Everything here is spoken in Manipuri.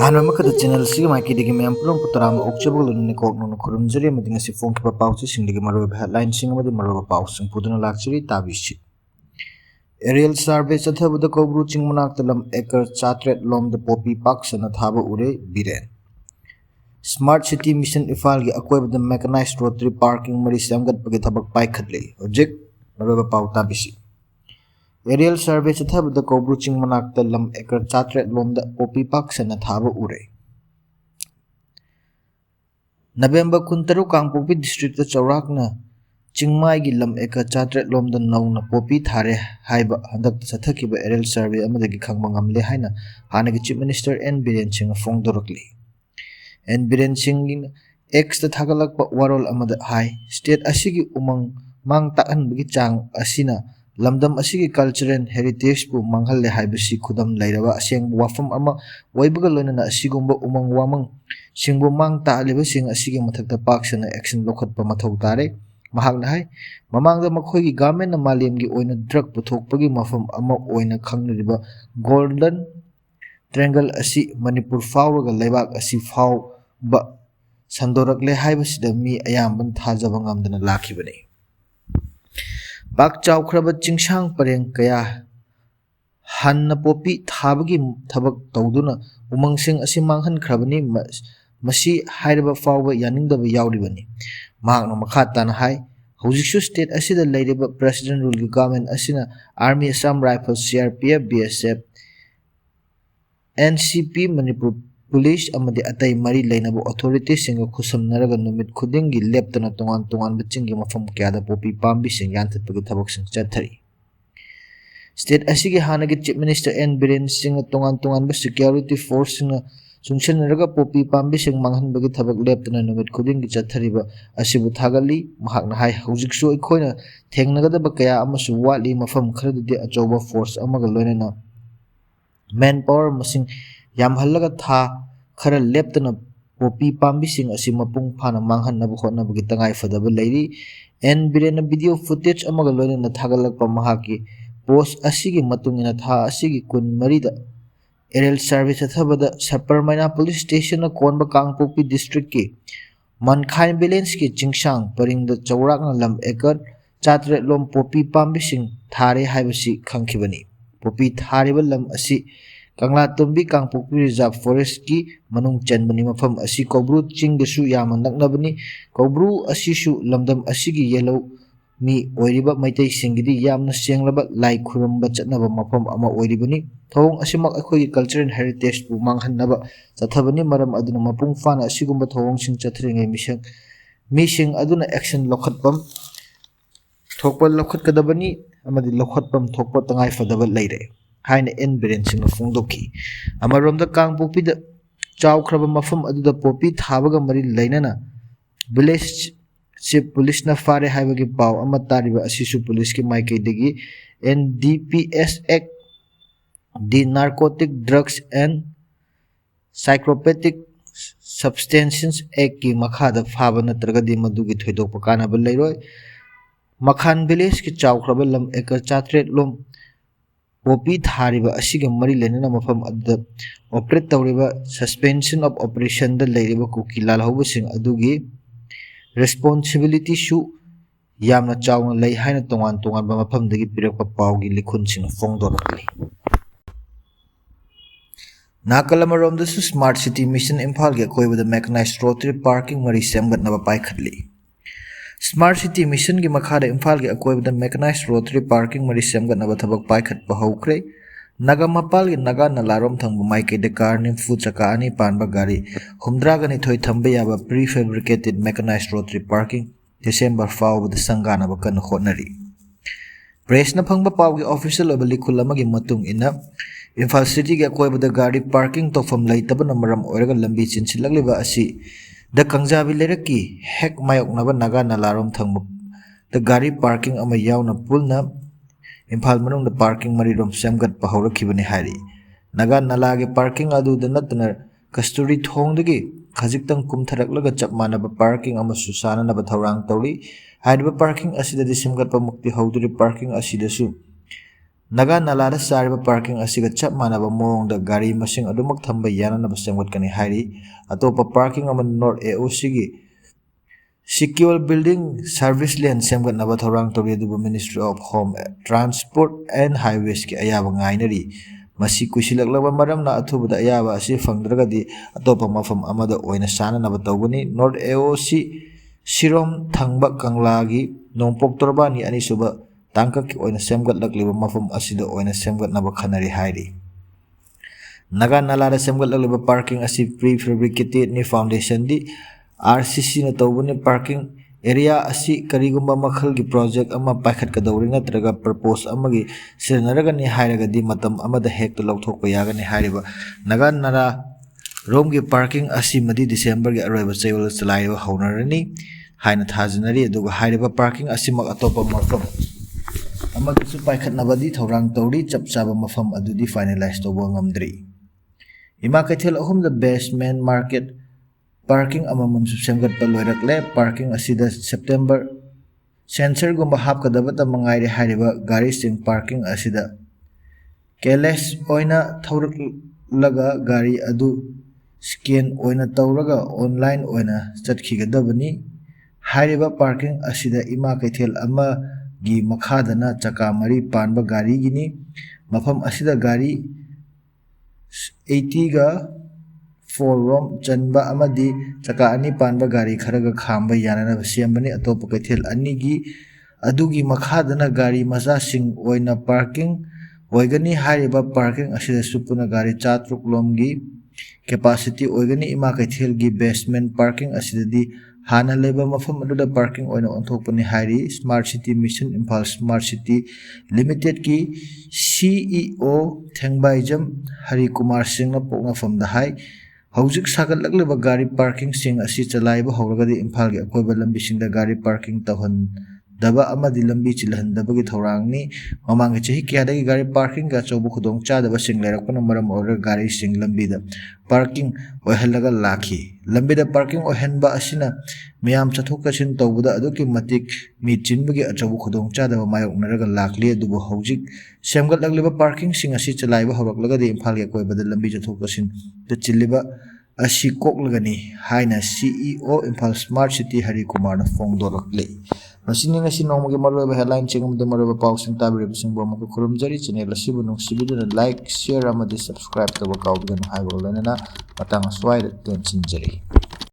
Hano makata channel si maiki digi mayam pulong putaram okchabul ni kok no kurum jari madinga si phone ki papaw si sing digi maro headline sing amadi maro papaw sing puduna lakchiri tabisi aerial survey chathabada kobru chingmanak talam ekar chatret lom the poppy park sana thaba ure biren smart city mission ifal gi akoibada mechanized rotary parking mari samgat pagi thabak pai khatle object maro papaw tabisi aerial survey chathabada kobru chingmanak talam ekar chatret lom the poppy park sana thaba ure November 13 Kangpopi district the Chaurakna Chingmai gi lam eka chatret lom the nauna popi thare haiba handak sathakiba aerial survey amadagi khangba ngamle haina hanagi chief minister N Biren Singh fongdorokli N Biren Singh ex the thagalakpa warol amada hai state asigi umang mang takan bagi chang asina lamdam asigi cultural heritage bu manghalle haibasi khudam lairawa aseng wafam ama waibaga loinana asigumba umang wamang singbu mang ta aliba sing asigi mathakta paksana action lokhatpa mathau tare mahakna hai mamangda makhoigi government na malemgi oina drug puthokpagi mafam ama oina khangnariba golden triangle asi manipur fawraga leibak asi faw ba sandorakle haibasida mi ayamban thajaba ngamdana lakhibani Bak chawkhraba chingsang pareng kaya hanna popi thabagi thabak tawduna umangsing asi manghan khrabani masi hairaba fawba yaningdaba yawribani mahakna makhatana hai hojiksu state asida leiriba president rule government asina army assam rifles CRPF BSF NCP Manipur Police amadi atai mari leinaba authority singa khusamnaraga numit khudingi leptana tongan tongan bachingi mafam kyada popi pambi sing yanthatpagi thabak sing chathari state asigi hanagi chief minister N Biren Singh tongan tongan ba security force singa sungsanaraga popi pambi sing manghanbagi thabak leptana numit khudingi chathariba asibu thagali mahakna hai hojiksu ikhoina thengnagadaba kaya amasu wali mafam kharadudi achoba force amaga loinana manpower masing yamhallaga tha khara leptana popi pambi sing asi mapung phana manghannabu khotnabagi tangai fadaba leiri N Biren video footage amaga loinana thagalakpa mahaki post asigi matungina tha asigi kun marida aerial service athabada Saparmaina police station konba Kangpopi district ki Mankhai village ki chingsang paringda chaurakna lam ekar chatre lom popi pambi sing thare haibasi khangkhibani popi thariba lam asi Kangla tumbi Kangpopi reserve forest ki manung chanbani mafam asi kobru chingdasu yama naknabani kobru asisu lamdam asigi yellow mi oiriba maitai singidi yamna senglaba lai khurumba chatnaba mafam ama oiribani thong asimak akhoi cultural heritage bu manghannaba chathabani maram aduna mapung fana asigumba thong sing chathringai mising aduna action lokhatpam thokpa lokhatkadabani amadi lokhatpam thokpa tangai fadaba leire haina N Biren Singh fongdokhi amaromda Kangpopi da chawkhraba mafam aduda popi thabaga mari leinana village chief police na fare haibagi paw ama tariba asisu police ki maikaidagi NDPS Act the Narcotic Drugs and Psychopathic Substances Act ki makhada phaba natragadi madugi thoidokpa kanaba leiroi Makhan village ki chawkhraba lam ekar chatret lom popi thariba asiga mari lenana mafam adda operate tawriba suspension of operation da leiriba KUKI lalhauba sing adugi responsibility su yamna chawna lei haina tongan tongan ba mafam dagi pirakpa pawgi likhun sing fongdorakli Nakalamarom da su smart city mission imphal ge koibada mechanized rotary parking mari semgatnaba paikhatli Smart City Mission gi makhada imphal gi akoibada mechanized rotary parking mari semgatnaba thabak paikhatpa haukhre Nagamapal gi naga nalarom thangba maikaida car nimfu chaka ani panba gari humdragani thoi thamba yaba prefabricated mechanized rotary parking December fawbada sanganaba kan khotnari Press na phangba pawgi official obali khulamagi matung ina Imphal City gi akoibada gari parking tofam leitabana maram oiraga lambi chinchilagliba asi The Kangjabi Leraki Hek Mayok Naba Naga Nalarom Thangba The Gari Parking Ama Yauna Pulna Imphal Manung the Parking Marirom Samgat Pahora Kibani Hari Naga Nalagi Parking Adu the Natanar Kasturi Thongdagi Kajiktang Kumtharaklaga Chapmanaba Parking Ama Susana Naba Thaurang Tauri Hidaba Parking Asida the Simgat Pamukti Hauduri Parking Asidasu Naga Nalada Sariba parking asiga chap manaba mawngda gari masing adumak thamba yananaba semgatkani hairi atopa parking ama North AOC gi secure building service lane semgatnaba thorang tori adubu Ministry of Home Transport and Highways ki ayaba ngainari masi kusilaklaba maramna athubada ayaba asi fangdragadi atopa mafam amada oina sananaba tawgani North AOC Sirom Thangba Kanglagi Nongpok Torbani anisuba tangka ki oina semgatlakleba mafam asida oina semgatnaba khanari hairi Naga Nalada semgatlakleba parking asi prefabricated ni foundation di RCC na tawbani parking area asi karigumba makhalgi project ama paikhatkadawri natraga purpose amagi siranaragani hairagadi matam amada hekta lawthokpa yagani hairiba Naga Nara romgi parking asi madi December gi aroiba chayol chalaiba haunarani haina thajanari aduga hairiba parking asi mak atopa mafam amagi su paikhatnabadi thorang tawri chapchaba mafam adudi finalize tawba ngamdri Ima Kaithel ahum the basement market parking amamam semgat paloirakle parking asida September sensor gumba hapkadabata mangaire hariba gari sing parking asida keles oina thaurak laga gari adu scan oina tawraga online oina chatkhigedabani hariba parking asida Ima Kaithel ama gi makhadana chaka mari panba gari gini mafam asida gari 80 ga 4 rom chanba amadi chaka ani panba gari kharaga khamba yanana sembani atopa Kaithel ani gi adugi makhadana gari maza sing oina parking oigani hariba parking asida supuna gari chatruk lomgi capacity oigani Ima Kaithel gi basement parking asidadi hana leba mafam aduda parking oina onthokpani hairi Smart City Mission Imphal Smart City Limited ki CEO Akoijam Hari Kumar Singh na pokna famda hai Haujik sagatlakleba gari parking sing asi chalaiba hawragadi Imphal gi akoiba lambi singda gari parking tawhan daba amadi lambi chilhandabagi thorangni mamang chahi kyadagi gari parking ga chobu khudong chadaba sing lerakpana maram order gari sing lambida parking oihalaga lakhi lambida parking ohenba asina miyam chathok kachin tawbuda aduki matik mi chinbagi achobu khudong chadaba mayoknaraga lakli adubu haujik semgatlakleba parking sing asi chalaiba hawraklagadi Imphal gi akoibada lambi chathok kachin da chiliba asi koklagani haina CEO Imphal Smart City Hari Kumar na fongdorakle Masini ngasi nongmagi maruba headline chingumda maruba pawsing tabiribising bo maka khurumjari channel asibu nungsibiduna like share amadi subscribe taba kawbiganu haibol lanana matang aswaida tenchinjari